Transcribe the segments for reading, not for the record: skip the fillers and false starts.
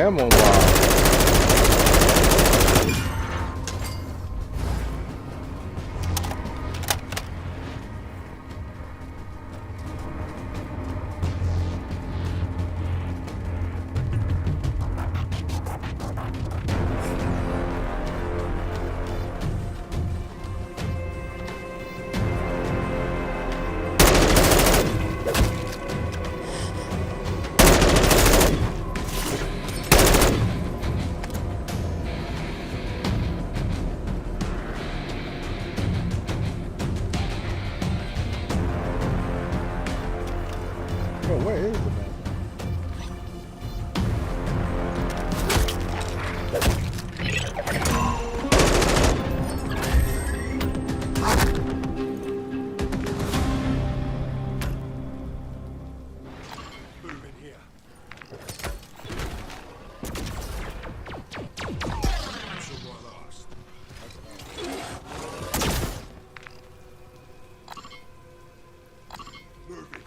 ammo box. Bro, where is the man? Move in here. So what last? Move it.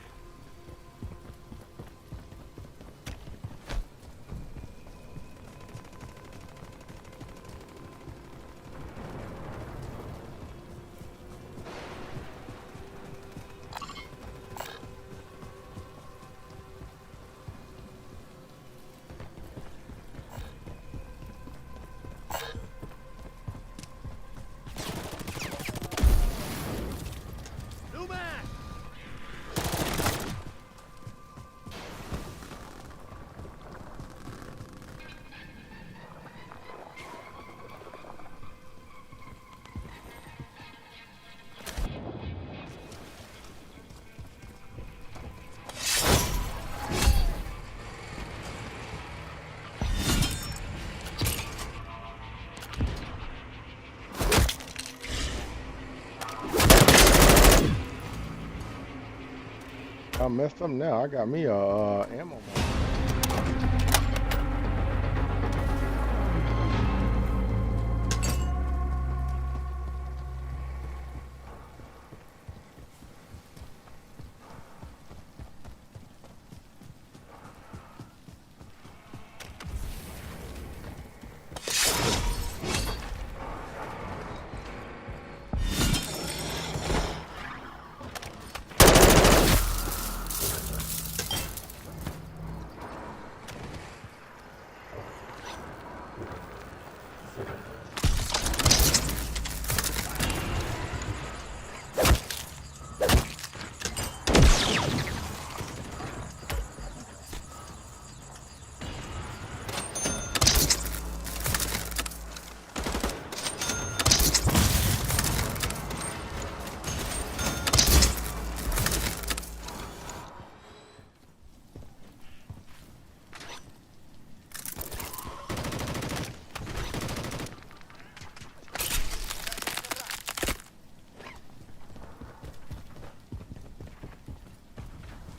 I messed up now. I got me a ammo box.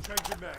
Changing max.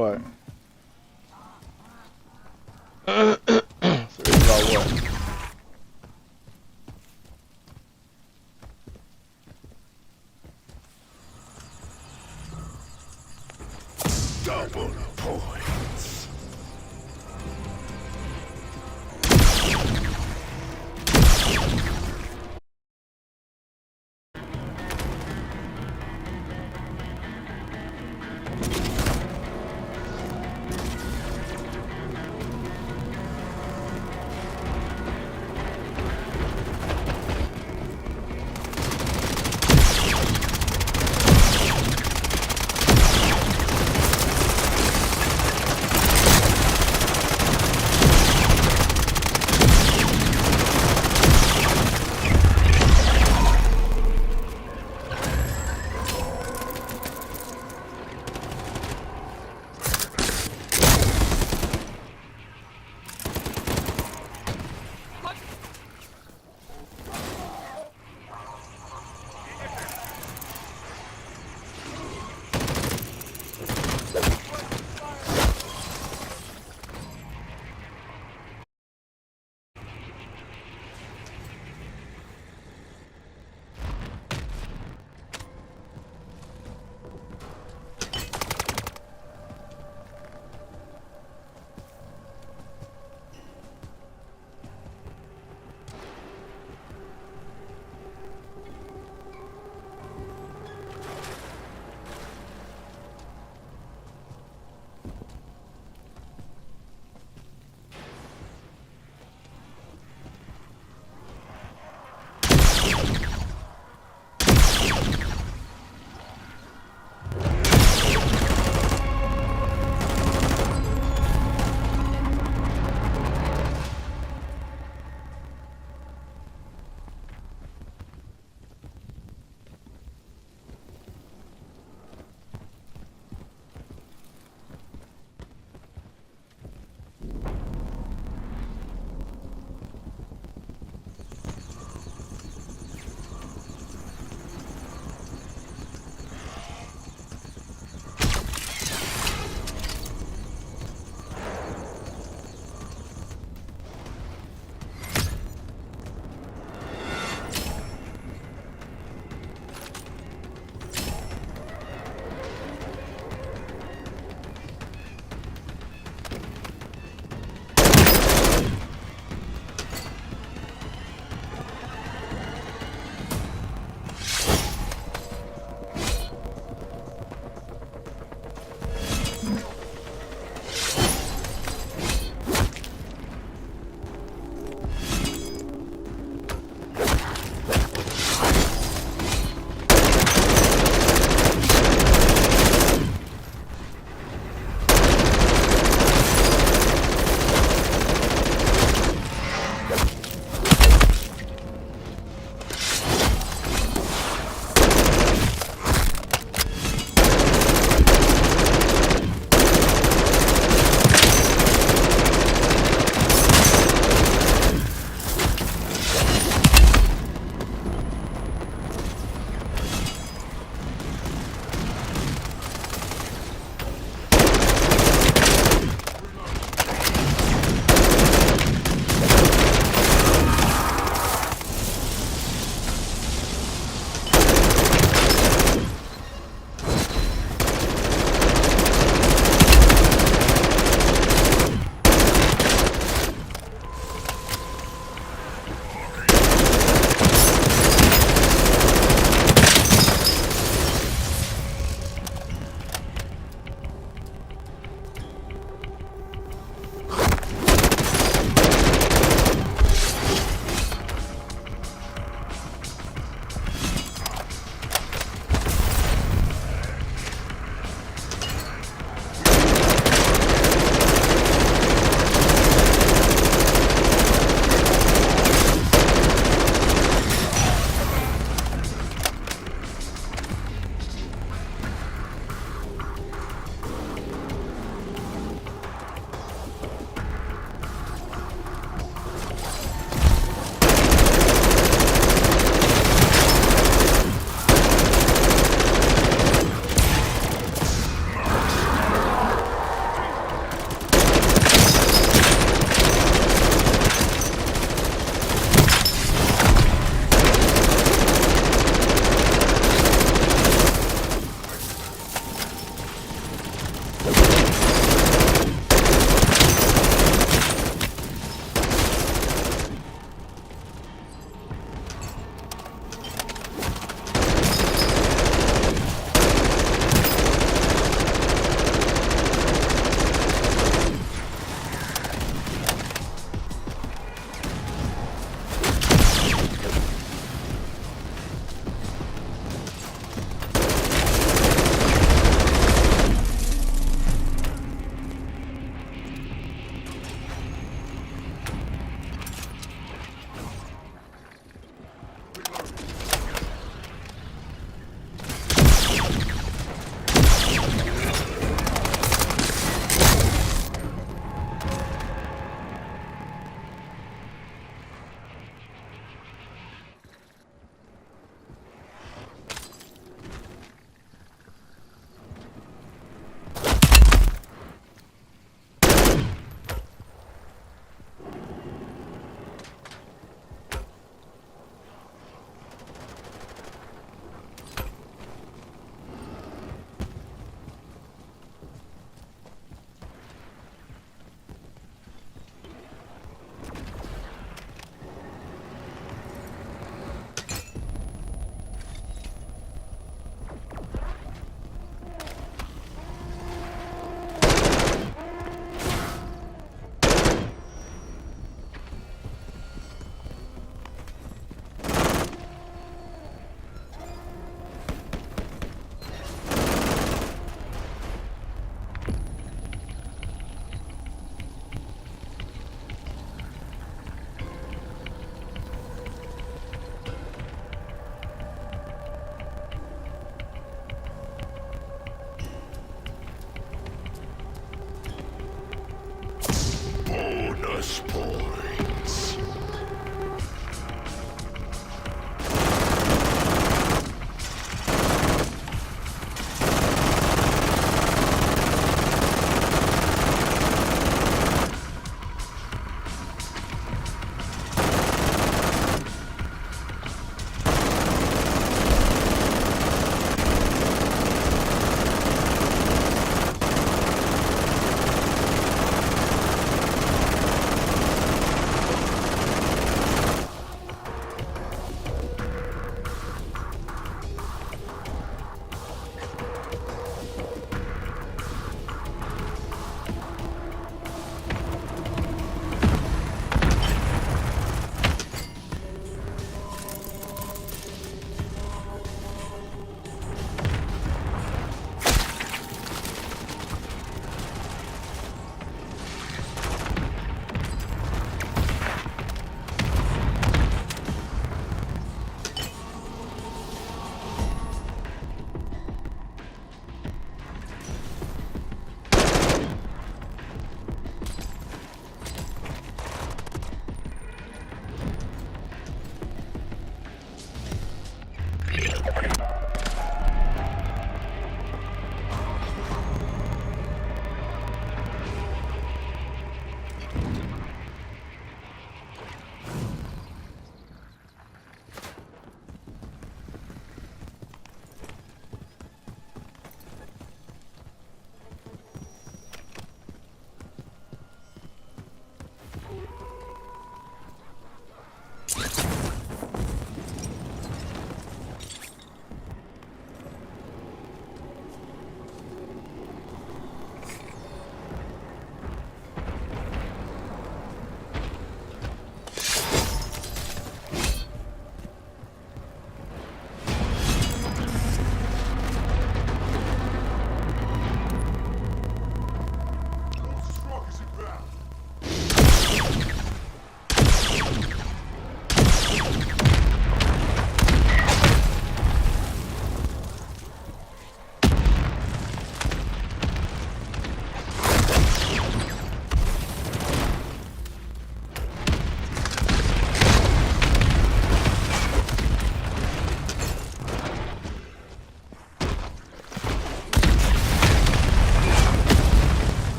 What? So it's about what? Double points.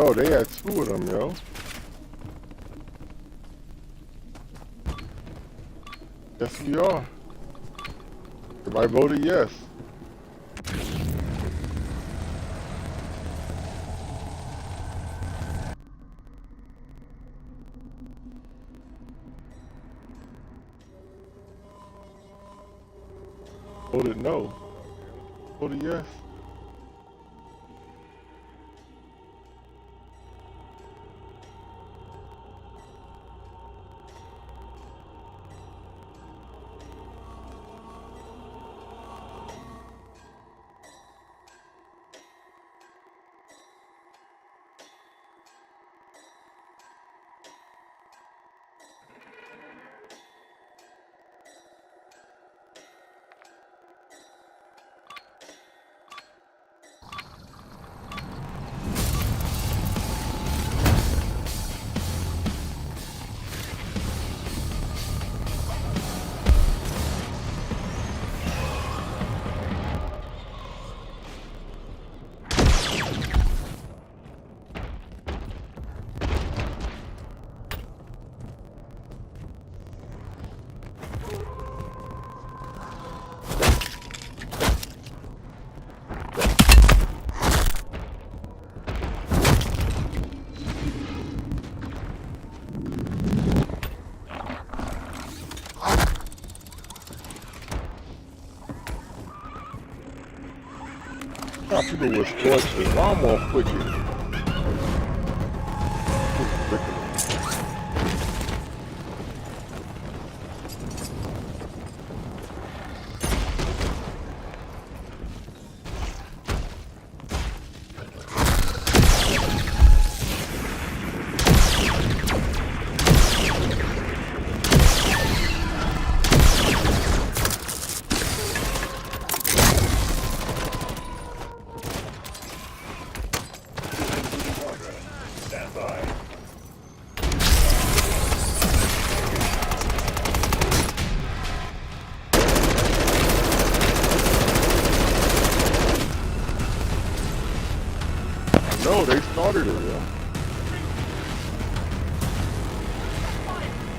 Yo, they had two of them, yo. Yes, we are. Everybody voted yes. Voted no. Voted yes. How people with sports with lawnmower quicker. Ridiculous. Stand by. No, they started it, yeah.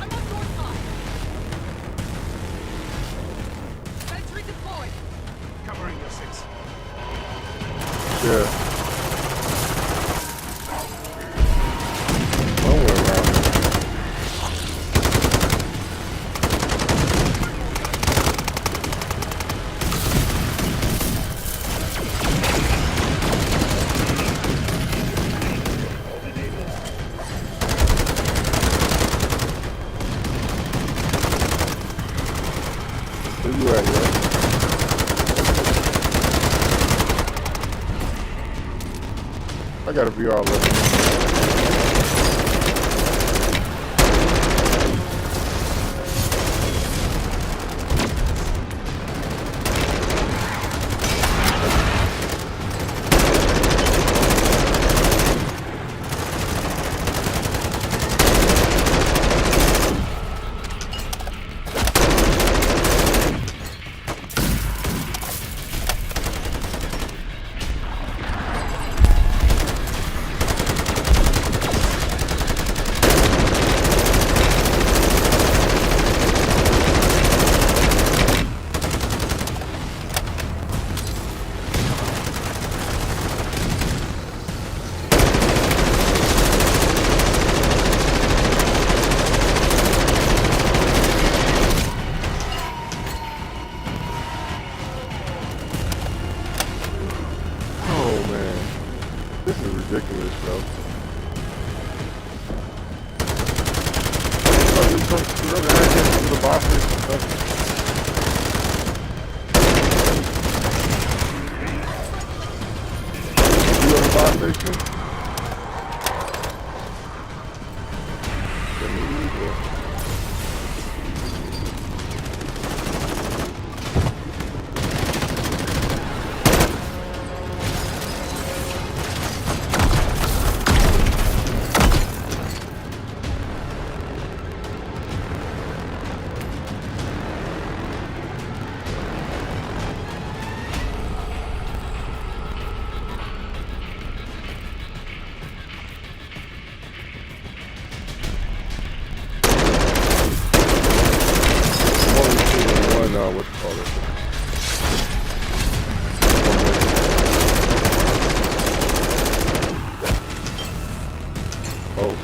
I'm on your side. Sentry deployed. Covering your six. Yeah. Somewhere around here. Where you at, yo? I got a VR left. Oh man, this is ridiculous, bro. You ever had this from the bosses and stuff? You on the boss station? Let me read it. what you call it. Oh.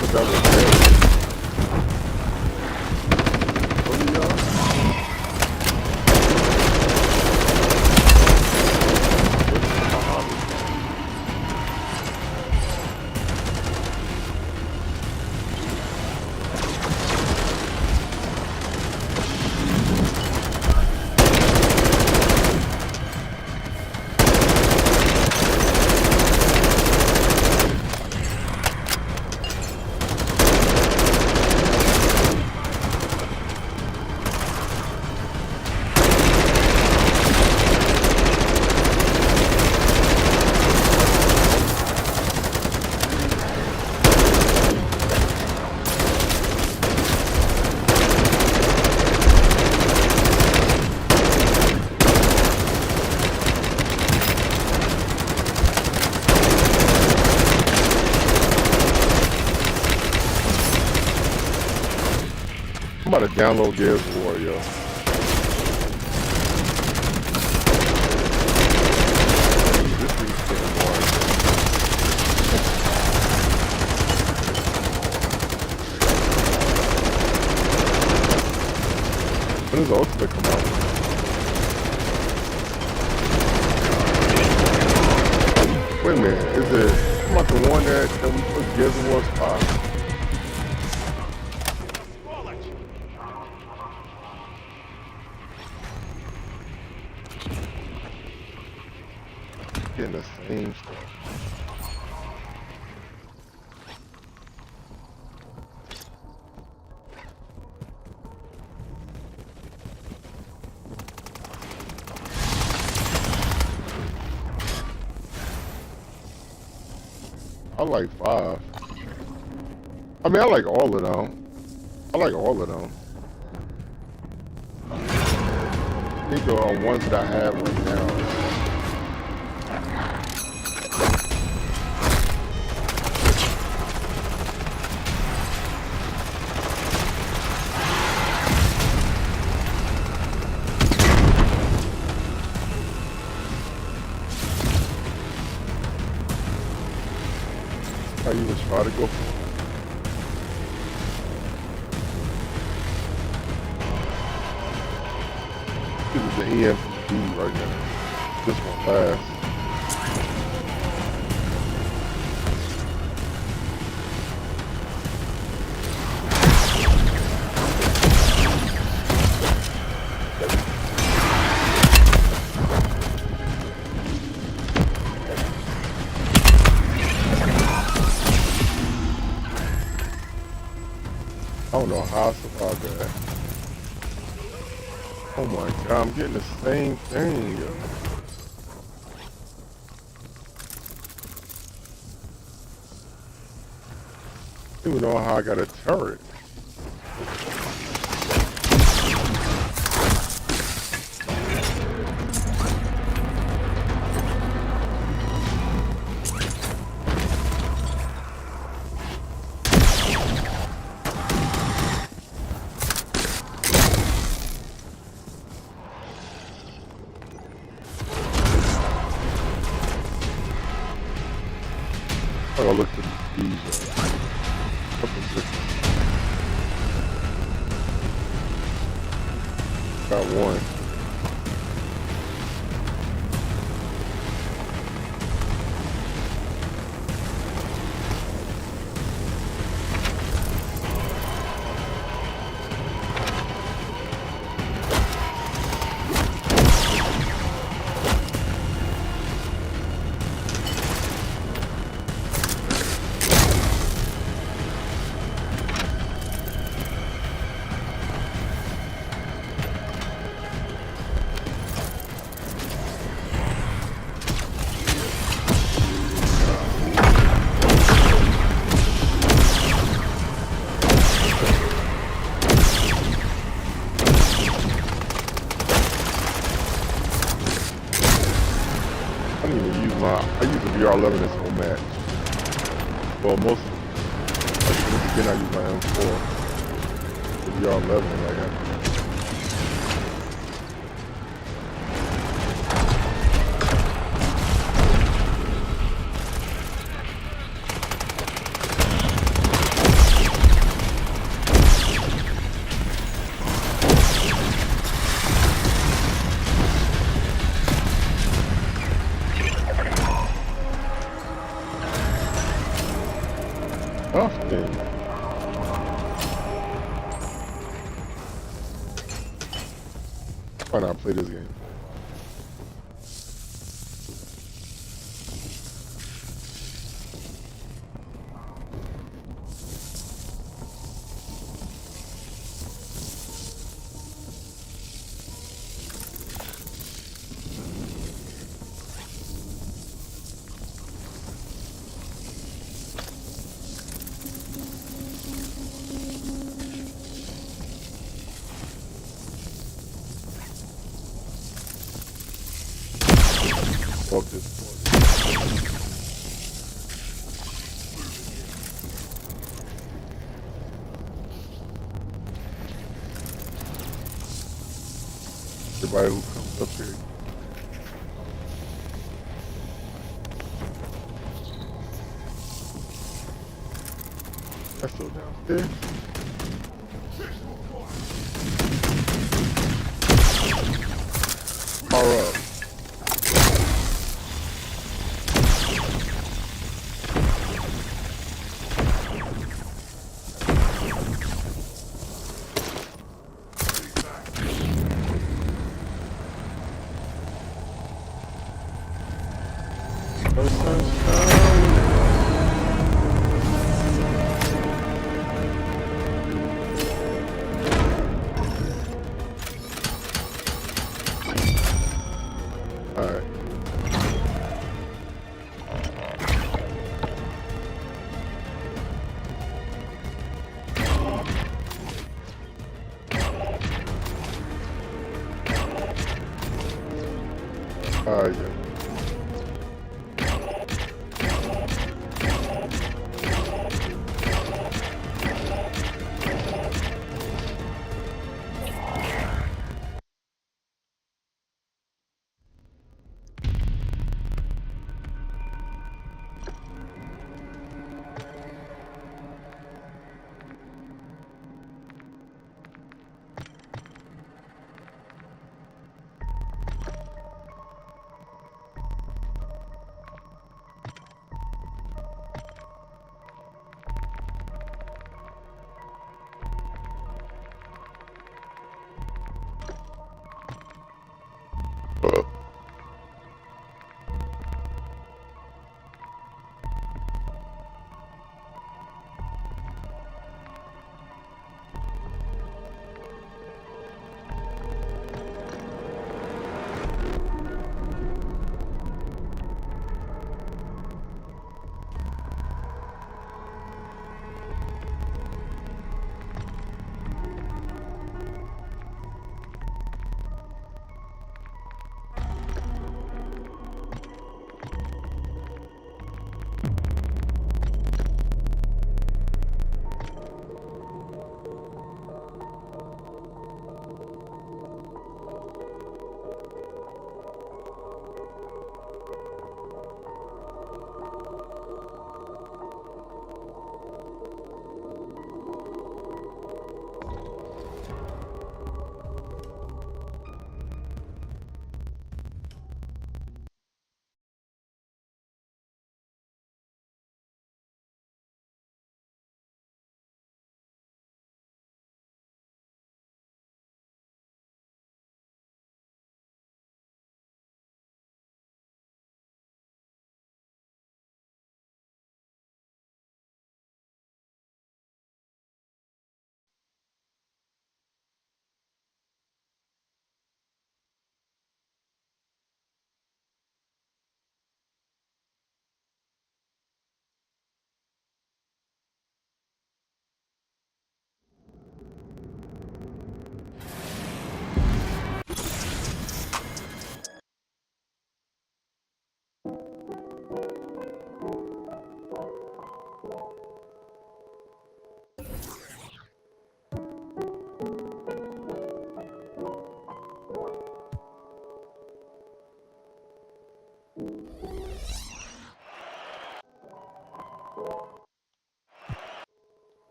But that was dead. What are y'all? I'm about to download Gears of War, yo. This thing's getting boring. When does the Ultimate come out? Wait a minute, is it about the one that we put Gears of War 5? Getting the same stuff. I like 5. I mean, I like all of them. I like all of them. I think the ones that I have right now. I even try to go for it. This is the EMP right now. This one last. I don't know how I survived that. Oh my god, I'm getting the same thing. I don't even know how I got a turret. I gotta look at these. Something different. Got one. I didn't even use I use the VR11 as whole match. Well, most of it. Again, I use my M4. Y'all leveling like that. Oh, dang. Why not play this game? Fuck this. Everybody who comes up here. That's still downstairs. Power up. Alright. Alright, yeah.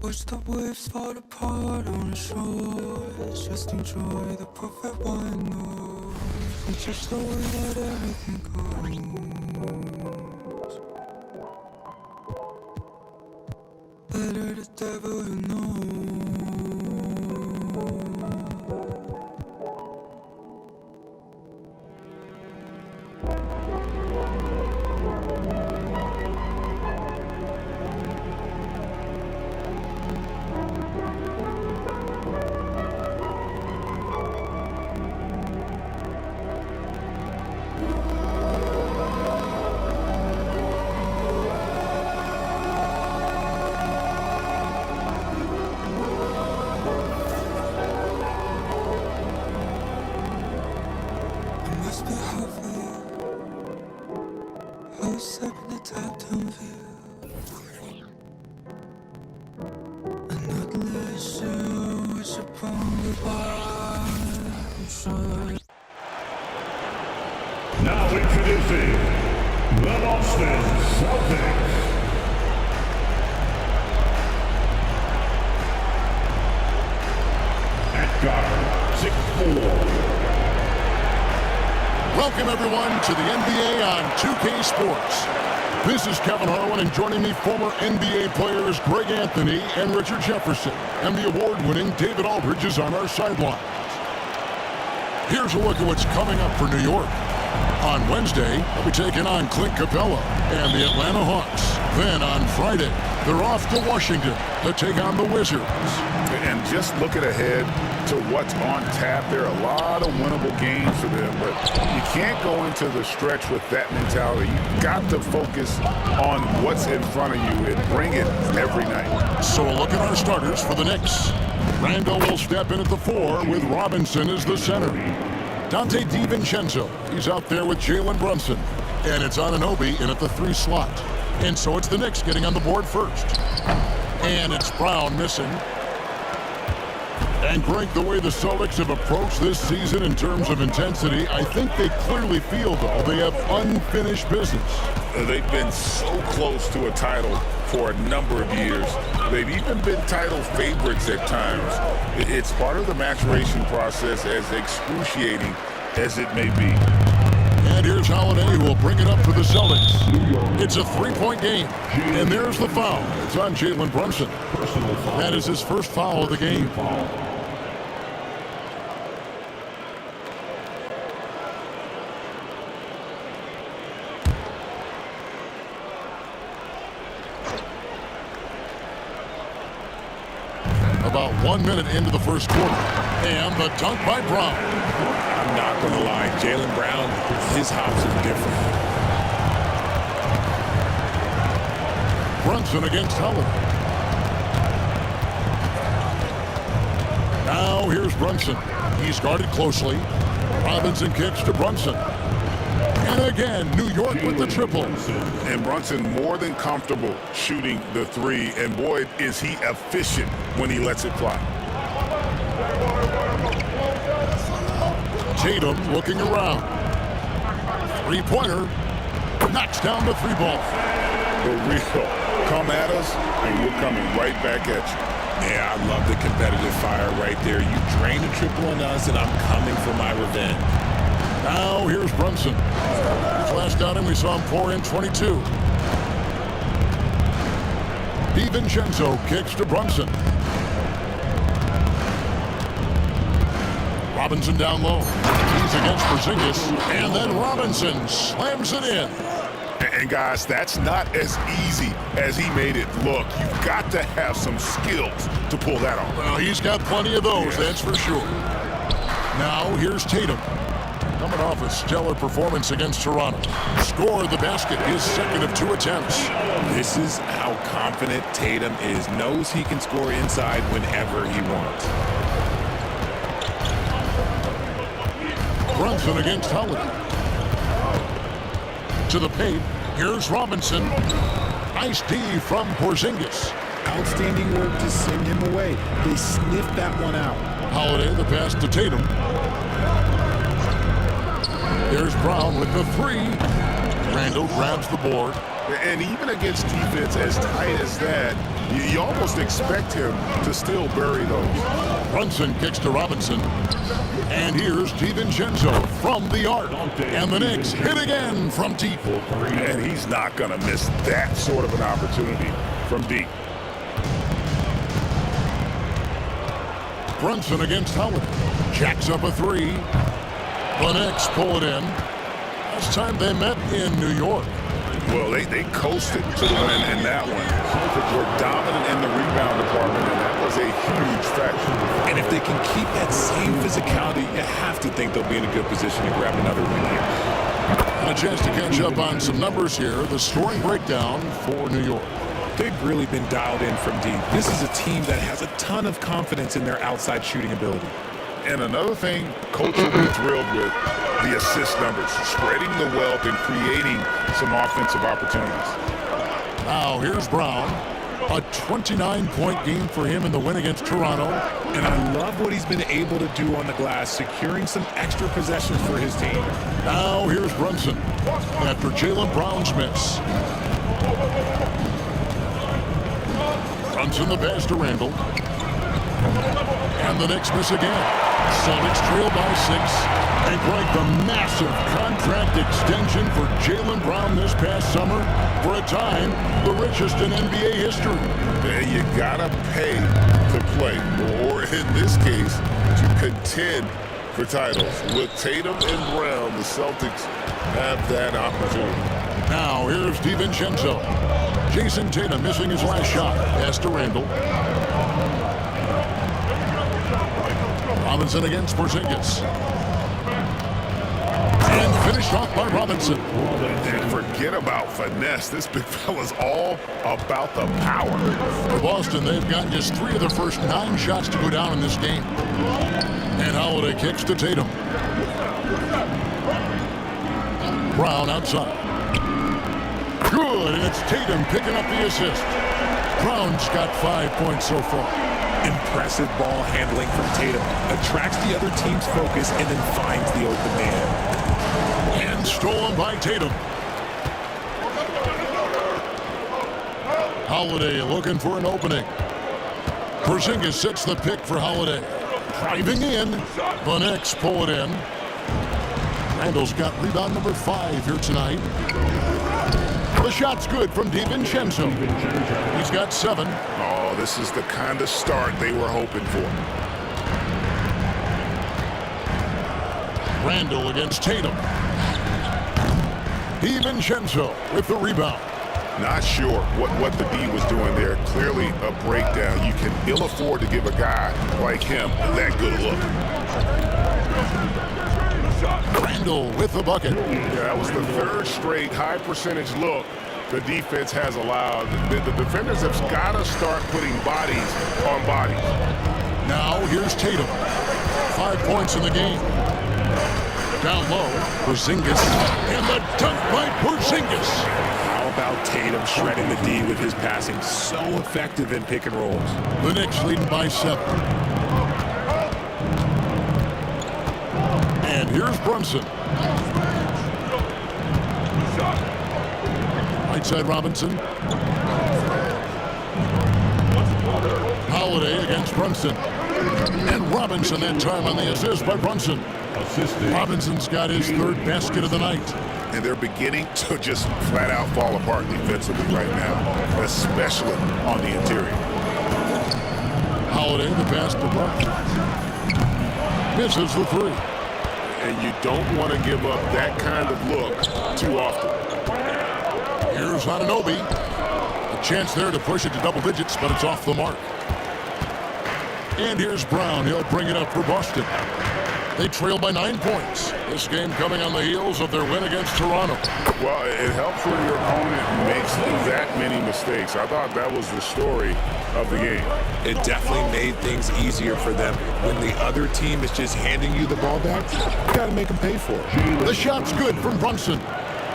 Watch the waves fall apart on the shore. Just enjoy the perfect white noise. And just the way that everything goes. Better the devil you know. Must be hard for you. I was up in the top down view. I'm not less sure what's upon the bar. I'm sorry. Now introducing the Boston Celtics. At guard, 6'4". Welcome, everyone, to the NBA on 2K Sports. This is Kevin Harlan, and joining me, former NBA players Greg Anthony and Richard Jefferson. And the award-winning David Aldridge is on our sidelines. Here's a look at what's coming up for New York. On Wednesday, they'll be taking on Clint Capella and the Atlanta Hawks. Then on Friday, they're off to Washington to take on the Wizards. And just looking ahead to what's on tap, there are a lot of winnable games for them, but you can't go into the stretch with that mentality. You've got to focus on what's in front of you and bring it every night. So a look at our starters for the Knicks. Randall will step in at the 4 with Robinson as the center. Dante DiVincenzo, he's out there with Jalen Brunson. And it's Anunoby in at the 3 slot. And so it's the Knicks getting on the board first. And it's Brown missing. And Greg, the way the Celtics have approached this season in terms of intensity, I think they clearly feel, though, they have unfinished business. They've been so close to a title for a number of years. They've even been title favorites at times. It's part of the maturation process, as excruciating as it may be. And here's Holiday, who will bring it up for the Celtics. It's a 3-point game. And there's the foul. It's on Jalen Brunson. That is his first foul of the game. About 1 minute into the first quarter. And the dunk by Brown. I'm not going to lie, Jaylen Brown, his house is different. Brunson against Holiday. Now here's Brunson. He's guarded closely. Robinson kicks to Brunson. And again, New York with the triple. And Brunson more than comfortable shooting the 3. And boy, is he efficient when he lets it fly. Tatum looking around. 3-pointer. Knocks down the 3 ball. For real. Come at us, and we're coming right back at you. Yeah, I love the competitive fire right there. You drain the triple on us, and I'm coming for my revenge. Now here's Brunson. His last outing, we saw him pour in 22. DiVincenzo kicks to Brunson. Robinson down low. He's against Porzingis. And then Robinson slams it in. And guys, that's not as easy as he made it look. You've got to have some skills to pull that off. Well, he's got plenty of those, that's for sure. Now here's Tatum. Coming off a stellar performance against Toronto. Scored the basket, his second of 2 attempts. This is how confident Tatum is. Knows he can score inside whenever he wants. Brunson against Holiday. To the paint, here's Robinson. Nice D from Porzingis. Outstanding work to send him away. They sniffed that one out. Holiday, the pass to Tatum. There's Brown with the 3. Randall grabs the board. And even against defense as tight as that, you almost expect him to still bury those. Brunson kicks to Robinson. And here's DiVincenzo from the arc. And the Knicks hit again from deep. And he's not going to miss that sort of an opportunity from deep. Brunson against Howard. Jacks up a three. The Knicks pull it in. Last time they met in New York. Well, they coasted to the win in that one. Were dominant in the rebound department, and that was a huge factor. And if they can keep that same physicality, you have to think they'll be in a good position to grab another win here. And a chance to catch up on some numbers here. The scoring breakdown for New York. They've really been dialed in from deep. This is a team that has a ton of confidence in their outside shooting ability. And another thing Coach will be thrilled with, the assist numbers, spreading the wealth and creating some offensive opportunities. Now here's Brown. A 29-point game for him in the win against Toronto. And I love what he's been able to do on the glass, securing some extra possessions for his team. Now here's Brunson after Jaylen Brown's miss. Brunson the pass to Randall. And the Knicks miss again. Celtics trail by 6 and break the massive contract extension for Jaylen Brown this past summer. For a time, the richest in NBA history. And you gotta pay to play, or in this case, to contend for titles. With Tatum and Brown, the Celtics have that opportunity. Now here's DiVincenzo. Jason Tatum missing his last shot. Pass to Randall. Robinson against Porzingis. And finished off by Robinson. And forget about finesse. This big fella's all about the power. For Boston, they've got just 3 of their first 9 shots to go down in this game. And Holiday kicks to Tatum. Brown outside. Good, and it's Tatum picking up the assist. Brown's got 5 points so far. Impressive ball handling from Tatum. Attracts the other team's focus and then finds the open man. And stolen by Tatum. Holiday looking for an opening. Porzingis sets the pick for Holiday. Driving in. The Knicks pull it in. Randall's got rebound number 5 here tonight. The shot's good from DiVincenzo. He's got 7. Oh, this is the kind of start they were hoping for. Randall against Tatum. DiVincenzo with the rebound. Not sure what the D was doing there. Clearly a breakdown. You can ill afford to give a guy like him that good a look. Randall with the bucket. Yeah, that was the 3rd straight high percentage look the defense has allowed. The defenders have got to start putting bodies on bodies. Now here's Tatum. 5 points in the game. Down low, Porzingis. And the dunk by Porzingis. How about Tatum shredding the D with his passing? So effective in pick and rolls. The Knicks leading by 7. And here's Brunson. Right side Robinson. Holiday against Brunson. And Robinson that time on the assist by Brunson. Robinson's got his 3rd basket of the night. And they're beginning to just flat out fall apart defensively right now, especially on the interior. Holiday the pass to Brown. Misses the 3. And you don't want to give up that kind of look too often. Here's Anunoby. A chance there to push it to double digits, but it's off the mark. And here's Brown. He'll bring it up for Boston. They trail by 9 points. This game coming on the heels of their win against Toronto. Well, it helps when your opponent makes that many mistakes. I thought that was the story of the game. It definitely made things easier for them. When the other team is just handing you the ball back, you got to make them pay for it. The shot's good from Brunson.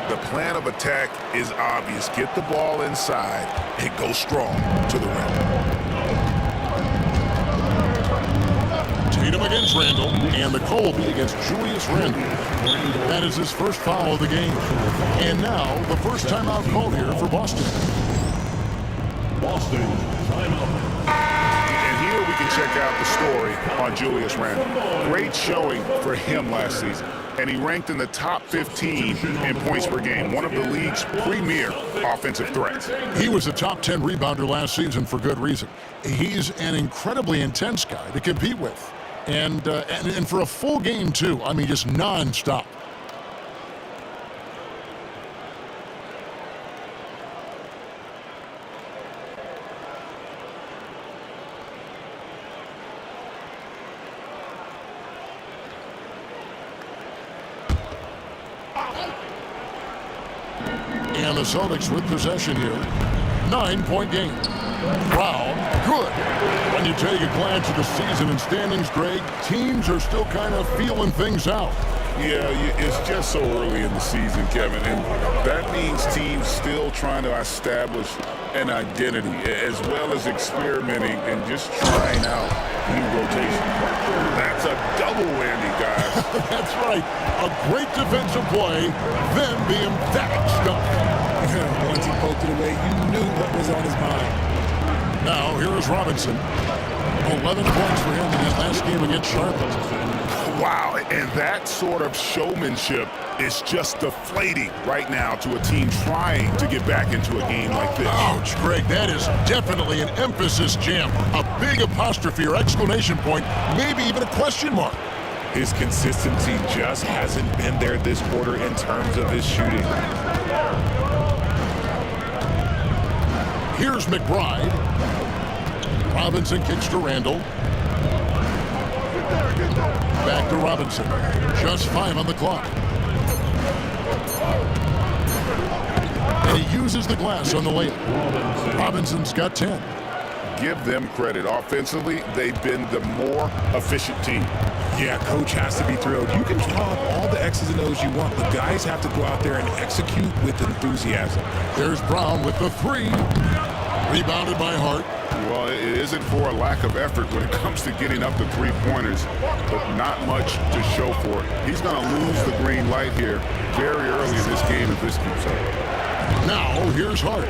The plan of attack is obvious. Get the ball inside and go strong to the rim. Tatum against Randall, and the call will be against Julius Randall. That is his first foul of the game. And now, the first timeout called here for Boston. Boston, timeout. And here we can check out the story on Julius Randle. Great showing for him last season. And he ranked in the top 15 in points per game, one of the league's premier offensive threats. He was a top 10 rebounder last season for good reason. He's an incredibly intense guy to compete with. And for a full game, too. I mean, just nonstop. And the Celtics with possession here. 9-point game. Brown, good. When you take a glance at the season and standings, Greg, teams are still kind of feeling things out. Yeah, it's just so early in the season, Kevin, and that means teams still trying to establish an identity as well as experimenting and just trying out new rotations. That's a double whammy, guys. That's right. A great defensive play, then the emphatic stuff. Once he poked it away, you knew what was on his mind. Now, here is Robinson. 11 points for him in that last game against Charlotte. Wow, and that sort of showmanship is just deflating right now to a team trying to get back into a game like this. Ouch, Greg, that is definitely an emphasis jam. A big apostrophe or exclamation point, maybe even a question mark. His consistency just hasn't been there this quarter in terms of his shooting. Here's McBride. Robinson kicks to Randall. Back to Robinson. Just 5 on the clock. And he uses the glass on the layup. Robinson's got 10. Give them credit. Offensively, they've been the more efficient team. Yeah, coach has to be thrilled. You can draw up all the X's and O's you want, but guys have to go out there and execute with enthusiasm. There's Brown with the 3. Rebounded by Hart. Well, it isn't for a lack of effort when it comes to getting up the three-pointers, but not much to show for it. He's going to lose the green light here very early in this game if this keeps up. Now, here's Hart.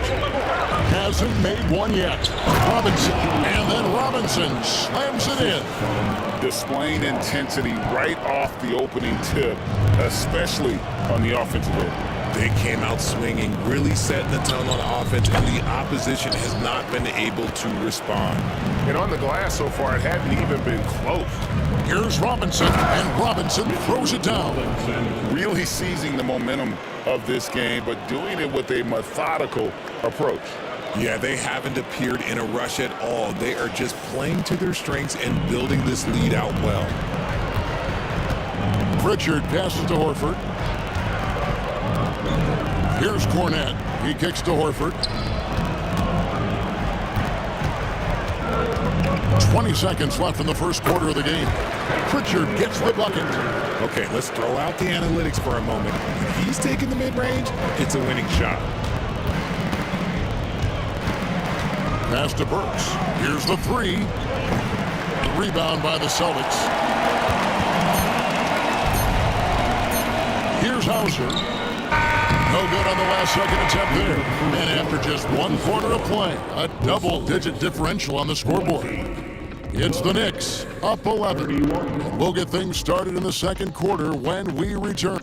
Hasn't made one yet. Robinson, and then Robinson slams it in. Displaying intensity right off the opening tip, especially on the offensive end. They came out swinging, really setting the tone on offense, and the opposition has not been able to respond. And on the glass so far, it hadn't even been close. Here's Robinson, and Robinson throws it down. Really seizing the momentum of this game, but doing it with a methodical approach. Yeah, they haven't appeared in a rush at all. They are just playing to their strengths and building this lead out well. Pritchard passes to Horford. Here's Cornette. He kicks to Horford. 20 seconds left in the first quarter of the game. Pritchard gets the bucket. Okay, let's throw out the analytics for a moment. If he's taking the mid-range, it's a winning shot. Pass to Burks. Here's the 3. The rebound by the Celtics. Here's Hauser. No good on the last second attempt there. And after just 1 quarter of play, a double-digit differential on the scoreboard. It's the Knicks, up 11. We'll get things started in the second quarter when we return.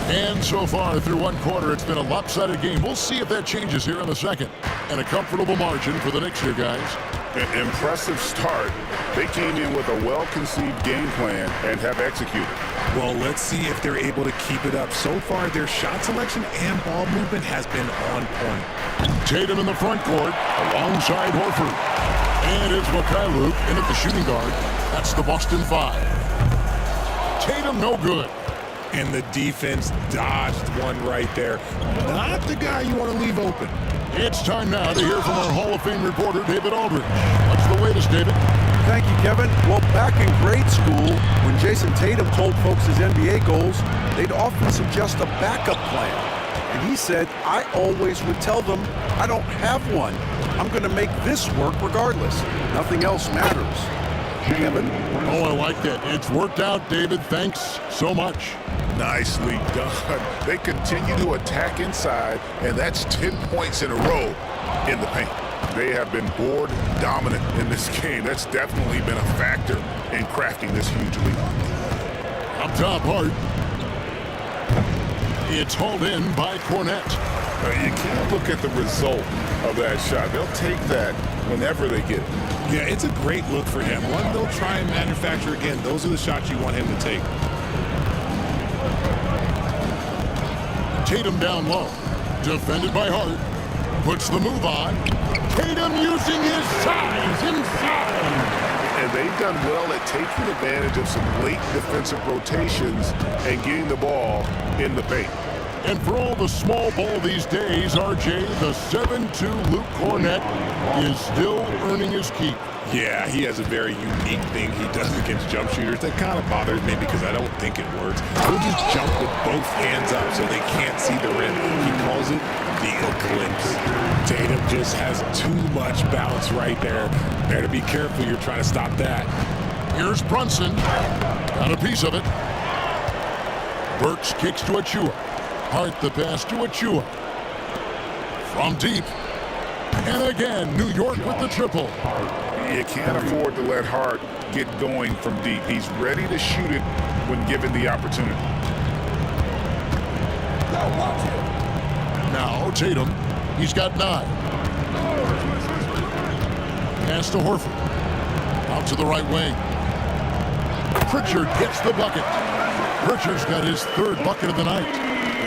And so far through 1 quarter, it's been a lopsided game. We'll see if that changes here in the second. And a comfortable margin for the Knicks here, guys. An impressive start. They came in with a well-conceived game plan and have executed. Well, let's see if they're able to keep it up. So far, their shot selection and ball movement has been on point. Tatum in the front court alongside Horford. And it's Mikhailuk in at the shooting guard. That's the Boston 5. Tatum no good. And the defense dodged one right there. Not the guy you want to leave open. It's time now to hear from our Hall of Fame reporter, David Aldridge. What's the latest, David? Thank you, Kevin. Well, back in grade school, when Jason Tatum told folks his NBA goals, they'd often suggest a backup plan. And he said, I always would tell them I don't have one. I'm going to make this work regardless. Nothing else matters. Kevin? Oh, I like that. It's worked out, David. Thanks so much. Nicely done. They continue to attack inside, and that's 10 points in a row in the paint. They have been board dominant in this game. That's definitely been a factor in crafting this huge lead. Up top, Hart. It's hauled in by Cornette. You can't look at the result of that shot. They'll take that whenever they get it. Yeah, it's a great look for him. One they'll try and manufacture again. Those are the shots you want him to take. Tatum down low. Defended by Hart. Puts the move on. Tatum using his size inside. And they've done well at taking advantage of some late defensive rotations and getting the ball in the paint. And for all the small ball these days, RJ, the 7'2" Luke Cornette is still earning his keep. Yeah, he has a very unique thing he does against jump shooters that kind of bothers me because I don't think it works. He'll just jump with both hands up so they can't see the rim. He calls it the eclipse. Tatum just has too much bounce right there. Better be careful, you're trying to stop that. Here's Brunson. Got a piece of it. Burks kicks to Achua. Hart the pass to Achua. From deep. And again, New York with the triple. You can't afford to let Hart get going from deep. He's ready to shoot it when given the opportunity. Now Tatum. He's got 9. Pass to Horford. Out to the right wing. Pritchard gets the bucket. Pritchard's got his 3rd bucket of the night.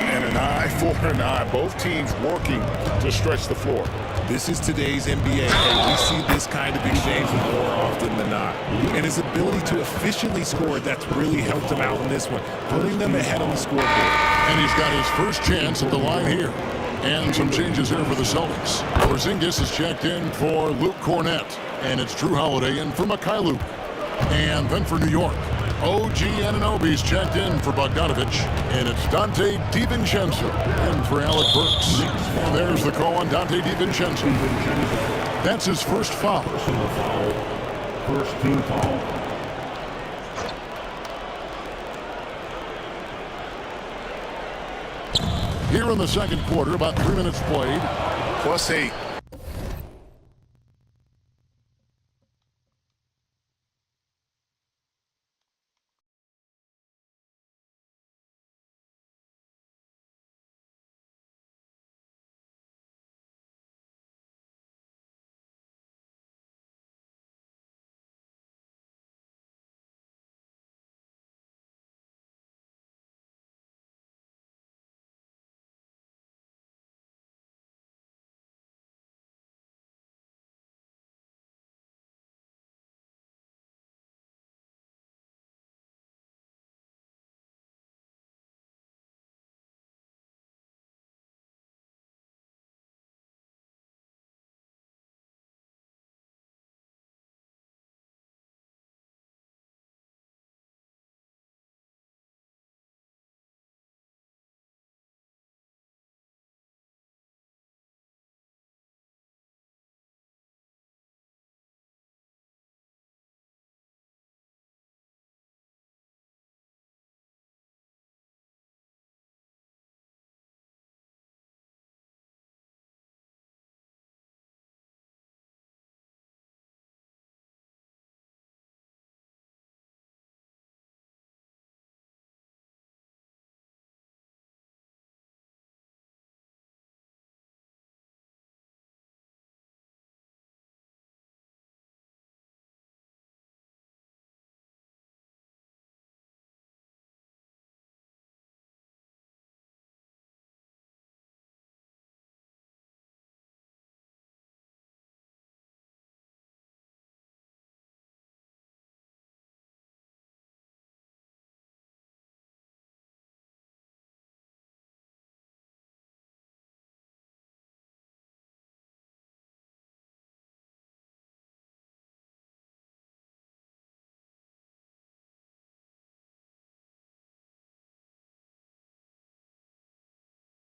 And an eye for an eye. Both teams working to stretch the floor. This is today's NBA, and we see this kind of exchange more often than not. And his ability to efficiently score, that's really helped him out in this one, putting them ahead on the scoreboard. And he's got his first chance at the line here. And some changes here for the Celtics. Porzingis is checked in for Luke Cornette. And it's Drew Holiday in for Mikhailuk. And then for New York, OG Anunoby's checked in for Bogdanovich. And it's Dante DiVincenzo in for Alec Burks. And there's the call on Dante DiVincenzo. That's his first foul. First team foul. Here in the second quarter, about 3 minutes played. +8